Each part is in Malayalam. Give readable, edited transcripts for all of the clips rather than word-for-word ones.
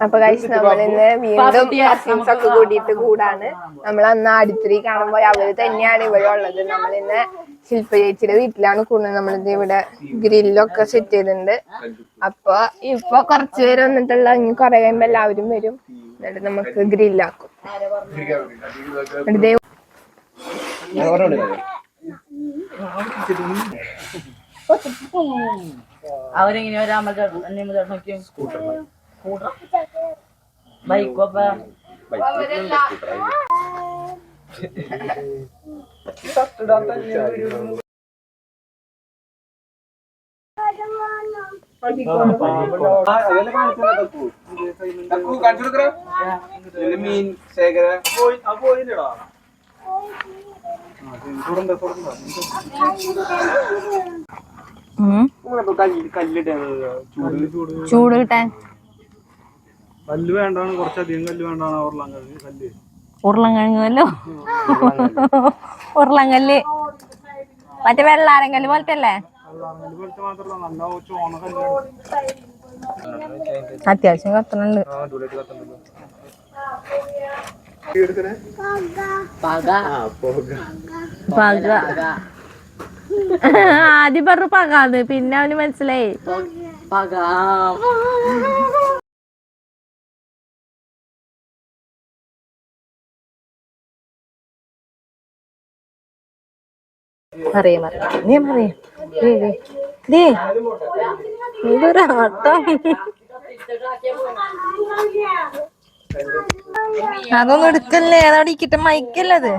അപ്പൊ കഴിച്ച് നമ്മളിന്ന് വീണ്ടും കസിൻസ് ഒക്കെ കൂടിയിട്ട് കൂടാണ്. നമ്മൾ അന്ന് ആടിത്തിരി കാണുമ്പോൾ അവര് തന്നെയാണ് ഇവിടെ ഉള്ളത്. നമ്മളിന്ന് ശില്പ ചേച്ചിയുടെ വീട്ടിലാണ് കൂടുന്നത്. നമ്മളിത് ഇവിടെ ഗ്രില്ലൊക്കെ സെറ്റ് ചെയ്തിട്ടുണ്ട്. അപ്പൊ ഇപ്പൊ കുറച്ചു പേര് വന്നിട്ടുള്ള ഇനി കുറെ കഴിയുമ്പോ എല്ലാവരും വരും. എന്നിട്ട് നമുക്ക് ഗ്രില്ലാക്കും. അവരെങ്ങനെ ബൈക്കൊക്കെ മീൻ ശേഖര ചൂട് കിട്ടാൻ കല്ല് വേണ്ടാണ്, കുറച്ചധികം കല്ല് വേണ്ടാണ്. കല്ല് ഉരുളങ്കിഴങ്ങല്ലോ ഉരുളങ്കല്ല് മറ്റേ വെള്ളാരങ്കല്ല് പോലത്തെ അല്ലേ? അത്യാവശ്യം കത്തണുണ്ട്. ആദ്യം പറഞ്ഞു പകാന്ന്, പിന്നെ അവന് മനസ്സിലായി അതൊന്നും എടുക്കല്ലേ, അതവിടെ ഇരിക്കട്ടെ. മൈക്കല്ലത്.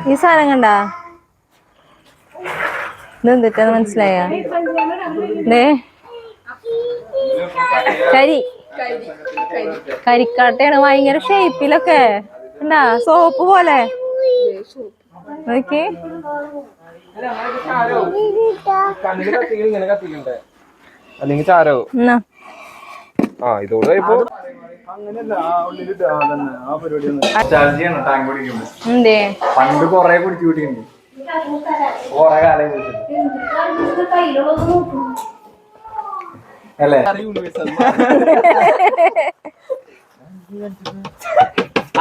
ഈ സാധനം കണ്ടാ ഇതെന്തിട്ടാന്ന് മനസ്സിലായ? കരിക്കാട്ടയാണ്. ഭയങ്കര ഷേപ്പിലൊക്കെ എന്താ സോപ്പ് പോലെ. അല്ലെങ്കിൽ ചാരോ ഇതോടെ പണ്ട് കൊറേ കുടിച്ചു കൂട്ടിയുണ്ട്. കൊറേ കാലം അല്ലേ?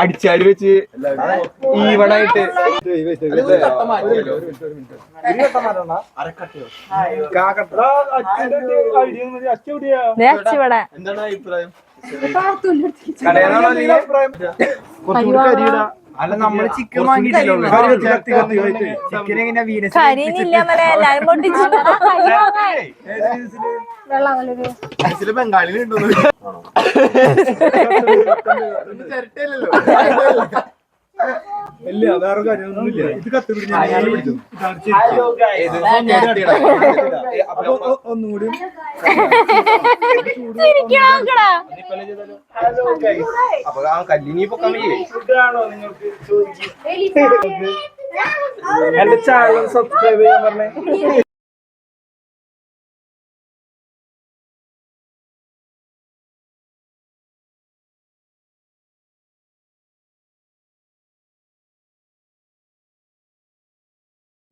അടിച്ചാടി വെച്ച് ഈവണായിട്ട് എന്താണ് അഭിപ്രായം? അല്ല, നമ്മള് ചിക്കൻ വാങ്ങിയിട്ടില്ല. ബംഗാളിലുണ്ടോ? ഇല്ല, വേറെ കാര്യമൊന്നുമില്ല. ഇത് കത്തുപിടിച്ചു ഒന്നുകൂടി. അപ്പൊ ആ കല്ലിനി പൊക്കാൻ ഫുഡാണോ നിങ്ങൾക്ക്? എന്റെ ചാനൽ സബ്സ്ക്രൈബ് ചെയ്യാൻ പറഞ്ഞേ.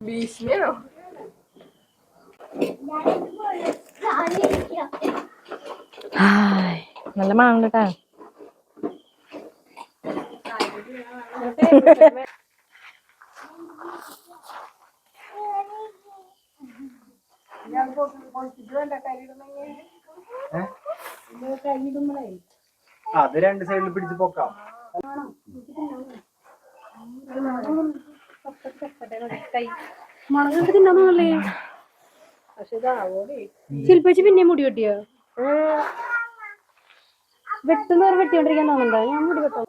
ഭീഷ്മയോ? നല്ല മണം കേട്ടാ. അത് രണ്ട് സൈഡിൽ പിടിച്ച് പൊക്കാം. മണങ്ങണ്ട് തിന്നാന്നല്ലേ? ശില്പിച്ച് പിന്നെ മുടി വെട്ടിയോ? വെട്ടുന്നവർ വെട്ടിക്കൊണ്ടിരിക്കാൻ തോന്നുന്നുണ്ടോ? ഞാൻ മുടി വെട്ടോ.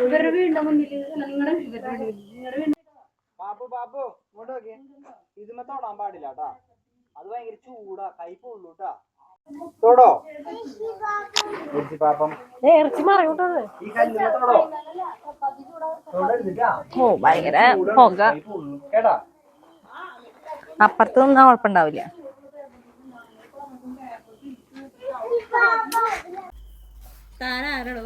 ഇവരുടെ വീടിന്റെ മുന്നില് നിങ്ങളുടെ ബാബു ബാബു ഇങ്ങോട്ട് നോക്കിയേ. ഇതിമ്മ തൊടാൻ പാടില്ല കേട്ടാ, അത് ഭയങ്കര ചൂടാ, കൈ പൊള്ളൂട്ടാ. തൊടോ പാപ്പം ഇറച്ചി മറങ്ങോട്ടത്. ഈ കല്ലുമ്മ തൊടോ. തൊടരുതിട്ടാ, ഓ ഭയങ്കര പുക. കൈ പൊള്ളും കേട്ടാ. അപ്പുറത്ത് നിന്നാ കുഴപ്പമുണ്ടാവില്ല. താനാരണോ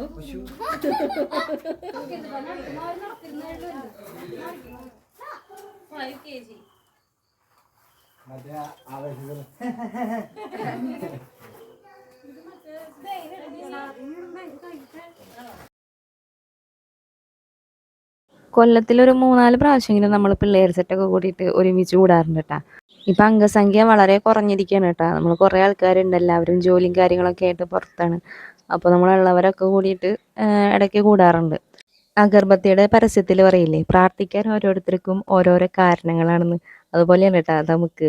കൊല്ലത്തിലൊരു 3-4 പ്രാവശ്യമെങ്കിലും നമ്മൾ പിള്ളേർ സെറ്റൊക്കെ കൂടിയിട്ട് ഒരുമിച്ച് കൂടാറുണ്ട് കേട്ടാ. ഇപ്പം അംഗസംഖ്യ വളരെ കുറഞ്ഞിരിക്കുകയാണ് കേട്ടോ. നമ്മൾ കുറേ ആൾക്കാരുണ്ട്, എല്ലാവരും ജോലിയും കാര്യങ്ങളൊക്കെ ആയിട്ട് പുറത്താണ്. അപ്പോൾ നമ്മളുള്ളവരൊക്കെ കൂടിയിട്ട് ഇടയ്ക്ക് കൂടാറുണ്ട്. അഗർബത്തിയുടെ പരസ്യത്തിൽ പറയില്ലേ, പ്രാർത്ഥിക്കാൻ ഓരോരുത്തർക്കും ഓരോരോ കാരണങ്ങളാണെന്ന്. അതുപോലെയാണ് കേട്ടോ നമുക്ക്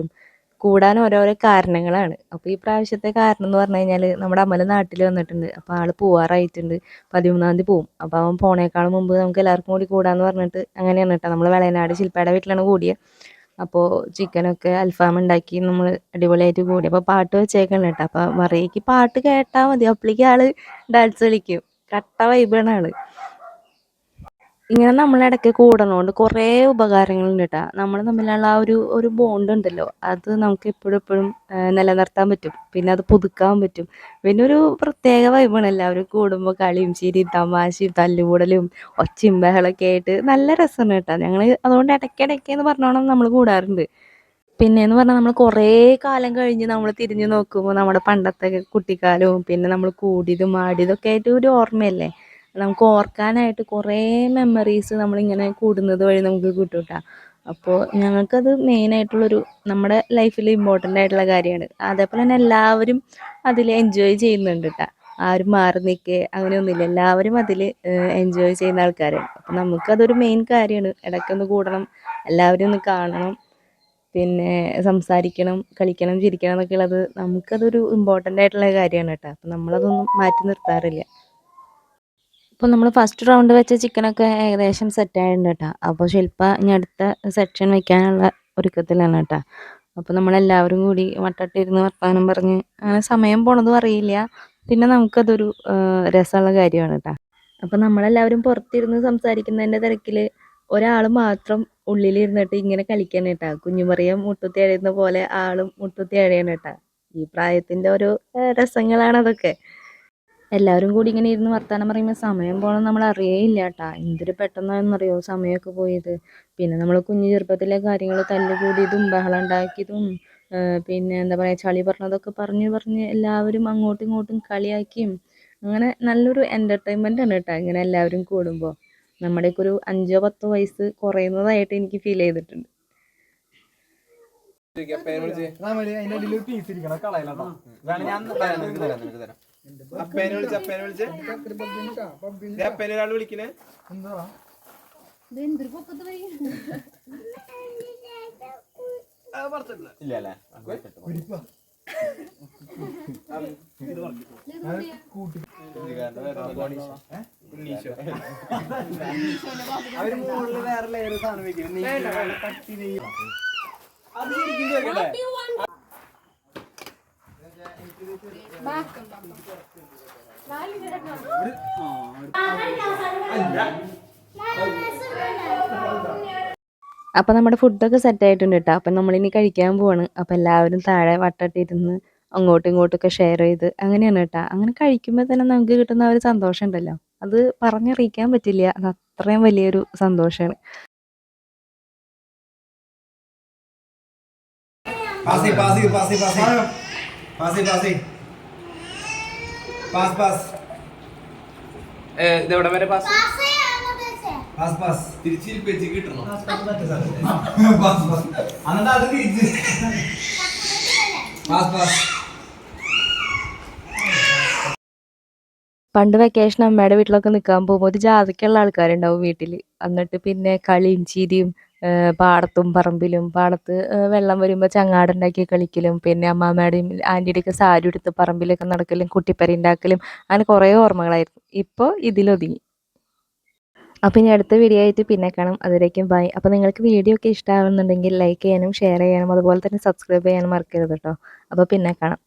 കൂടാൻ ഓരോരോ കാരണങ്ങളാണ്. അപ്പോൾ ഈ പ്രാവശ്യത്തെ കാരണം എന്ന് പറഞ്ഞു കഴിഞ്ഞാൽ നമ്മുടെ അമല നാട്ടിൽ വന്നിട്ടുണ്ട്. അപ്പോൾ ആൾ പോവാറായിട്ടുണ്ട്, 13-ാം തീയതി പോവും. അപ്പോൾ അവൻ പോണേക്കാളും മുമ്പ് നമുക്ക് എല്ലാവർക്കും കൂടി കൂടാന്ന് പറഞ്ഞിട്ട് അങ്ങനെയാണ് കേട്ടോ നമ്മൾ വെളയനാട് ശില്പയുടെ വീട്ടിലാണ് കൂടിയത്. അപ്പോൾ ചിക്കനൊക്കെ അൽഫാം ഉണ്ടാക്കി നമ്മൾ അടിപൊളിയായിട്ട് കൂടി. അപ്പോൾ പാട്ട് വെച്ചേക്കണം കേട്ടോ. അപ്പോൾ മറിയയ്ക്ക് പാട്ട് കേട്ടാൽ മതി, അപ്പോഴേക്കും ആൾ ഡാൻസ് കളിക്കും. കട്ട വൈബാണ് ആൾ. ഇങ്ങനെ നമ്മളിടയ്ക്ക് കൂടണോണ്ട് കുറേ ഉപകാരങ്ങളുണ്ട് കേട്ടോ. നമ്മൾ തമ്മിലുള്ള ആ ഒരു ബോണ്ട് ഉണ്ടല്ലോ, അത് നമുക്ക് എപ്പോഴും എപ്പോഴും നിലനിർത്താൻ പറ്റും. പിന്നെ അത് പുതുക്കാൻ പറ്റും. പിന്നെ ഒരു പ്രത്യേക വൈബാണ് എല്ലാവരും കൂടുമ്പോൾ. കളിയും ചിരിയും തമാശയും തല്ലുകൂടലും ഒച്ചയും ബഹളമൊക്കെ ആയിട്ട് നല്ല രസമാണ് കേട്ടോ. ഞങ്ങൾ അതുകൊണ്ട് ഇടയ്ക്കിടയ്ക്കെന്ന് പറഞ്ഞോണം നമ്മൾ കൂടാറുണ്ട്. പിന്നെയെന്ന് പറഞ്ഞാൽ നമ്മൾ കുറേ കാലം കഴിഞ്ഞ് നമ്മൾ തിരിഞ്ഞു നോക്കുമ്പോൾ നമ്മുടെ പണ്ടത്തെ കുട്ടിക്കാലവും പിന്നെ നമ്മൾ കൂടിയതും ആടിയതൊക്കെ ആയിട്ട് ഒരു ഓർമ്മയല്ലേ. നമുക്ക് ഓർക്കാനായിട്ട് കുറേ മെമ്മറീസ് നമ്മളിങ്ങനെ കൂടുന്നത് വഴി നമുക്ക് കിട്ടും കേട്ടോ. അപ്പോൾ ഞങ്ങൾക്കത് മെയിനായിട്ടുള്ളൊരു നമ്മുടെ ലൈഫിൽ ഇമ്പോർട്ടൻ്റ് ആയിട്ടുള്ള കാര്യമാണ്. അതേപോലെ തന്നെ എല്ലാവരും അതിൽ എൻജോയ് ചെയ്യുന്നുണ്ട് കേട്ടോ. ആരും മാറി നിൽക്കുക അങ്ങനെയൊന്നുമില്ല, എല്ലാവരും അതിൽ എൻജോയ് ചെയ്യുന്ന ആൾക്കാരാണ്. അപ്പോൾ നമുക്കതൊരു മെയിൻ കാര്യമാണ്. ഇടയ്ക്കൊന്ന് കൂടണം, എല്ലാവരും ഒന്ന് കാണണം, പിന്നെ സംസാരിക്കണം, കളിക്കണം, ചിരിക്കണം എന്നൊക്കെ ഉള്ളത് നമുക്കതൊരു ഇമ്പോർട്ടൻ്റ് ആയിട്ടുള്ള കാര്യമാണ് കേട്ടോ. അപ്പോൾ നമ്മളതൊന്നും മാറ്റി നിർത്താറില്ല. അപ്പോൾ നമ്മൾ ഫസ്റ്റ് റൗണ്ട് വെച്ച ചിക്കനൊക്കെ ഏകദേശം സെറ്റായിട്ടുണ്ട് കേട്ടോ. അപ്പോൾ ശില്പ ഇനി അടുത്ത സെക്ഷൻ വെക്കാനുള്ള ഒരുക്കത്തിലാണ് കേട്ടോ. അപ്പോൾ നമ്മളെല്ലാവരും കൂടി വട്ടത്തിരുന്ന് വർത്തമാനം പറഞ്ഞ് അങ്ങനെ സമയം പോണതും അറിയില്ല. പിന്നെ നമുക്കതൊരു രസമുള്ള കാര്യമാണ് കേട്ടോ. അപ്പോൾ നമ്മളെല്ലാവരും പുറത്തിരുന്ന് സംസാരിക്കുന്നതിൻ്റെ തിരക്കിൽ ഒരാൾ മാത്രം ഉള്ളിലിരുന്നിട്ട് ഇങ്ങനെ കളിക്കാൻ കേട്ടോ. കുഞ്ഞുമറിയം മുട്ടുത്തി അഴയുന്ന പോലെ ആളും മുട്ടുത്തി അഴയാണ് കേട്ടോ. ഈ പ്രായത്തിൻ്റെ ഓരോ രസങ്ങളാണ് അതൊക്കെ. എല്ലാവരും കൂടി ഇങ്ങനെ ഇരുന്ന് വർത്താനം പറയുമ്പോൾ സമയം പോകണം നമ്മൾ അറിയേയില്ല കേട്ടോ. എന്തൊരു പെട്ടെന്നാണെന്നറിയോ സമയമൊക്കെ പോയത്. പിന്നെ നമ്മൾ കുഞ്ഞു ചെറുപ്പത്തിലെ കാര്യങ്ങൾ തല്ലുകൂടിയതും ബഹളം ഉണ്ടാക്കിയതും പിന്നെ എന്താ പറയുക ചളി പറഞ്ഞതൊക്കെ പറഞ്ഞ് എല്ലാവരും അങ്ങോട്ടും ഇങ്ങോട്ടും കളിയാക്കിയും അങ്ങനെ നല്ലൊരു എൻ്റർടൈൻമെൻ്റ് ആണ് കേട്ടോ ഇങ്ങനെ എല്ലാവരും കൂടുമ്പോൾ. നമ്മുടെയൊക്കെ ഒരു 5-10 വയസ്സ് കുറയുന്നതായിട്ട് എനിക്ക് ഫീൽ ചെയ്തിട്ടുണ്ട്. അപ്പേനെ വിളിച്ച് അപ്പേനെ ഒരാൾ വിളിക്കണേ. ഇല്ല അല്ലേ, അവര് മുകളിൽ വേറെ ലെയർ സാധനം വെക്കുന്നത് അത് ശരിക്കും കേൾക്കട്ടെ. അപ്പം നമ്മുടെ ഫുഡൊക്കെ സെറ്റായിട്ടുണ്ട് കേട്ടോ. അപ്പം നമ്മളിനി കഴിക്കാൻ പോവാണ്. അപ്പം എല്ലാവരും താഴെ വട്ടത്തിരുന്ന് അങ്ങോട്ടും ഇങ്ങോട്ടൊക്കെ ഷെയർ ചെയ്ത് അങ്ങനെയാണ് കേട്ടോ. അങ്ങനെ കഴിക്കുമ്പോൾ തന്നെ നമുക്ക് കിട്ടുന്ന ഒരു സന്തോഷം ഉണ്ടല്ലോ, അത് പറഞ്ഞറിയിക്കാൻ പറ്റില്ല. അത് അത്രയും വലിയൊരു സന്തോഷമാണ്. ഇതെവിടെ വരെ പാസ് തിരിച്ചിരിപ്പേച്ച് കിട്ടണം. പണ്ട് വെക്കേഷൻ അമ്മയുടെ വീട്ടിലൊക്കെ നിൽക്കാൻ പോകുമ്പോൾ ഒരു ജാതിക്കുള്ള ആൾക്കാരുണ്ടാവും വീട്ടിൽ. എന്നിട്ട് പിന്നെ കളിയും ചിരിയും പാടത്തും പറമ്പിലും പാടത്ത് വെള്ളം വരുമ്പോൾ ചങ്ങാടുണ്ടാക്കി കളിക്കലും പിന്നെ അമ്മാമ്മയുടെയും ആൻറ്റിയുടെയൊക്കെ സാരി എടുത്ത് പറമ്പിലൊക്കെ നടക്കലും കുട്ടിപ്പര ഉണ്ടാക്കലും അങ്ങനെ കുറേ ഓർമ്മകളായിരുന്നു. ഇപ്പോൾ ഇതിലൊതുങ്ങി. അപ്പോൾ ഇനി അടുത്ത വീഡിയോ ആയിട്ട് പിന്നെ കാണാം. അതുവരേക്കും ബൈ. അപ്പോൾ നിങ്ങൾക്ക് വീഡിയോ ഒക്കെ ഇഷ്ടമാകുന്നുണ്ടെങ്കിൽ ലൈക്ക് ചെയ്യാനും ഷെയർ ചെയ്യാനും അതുപോലെ തന്നെ സബ്സ്ക്രൈബ് ചെയ്യാനും മറക്കരുത് കേട്ടോ. അപ്പോൾ പിന്നെ കാണാം.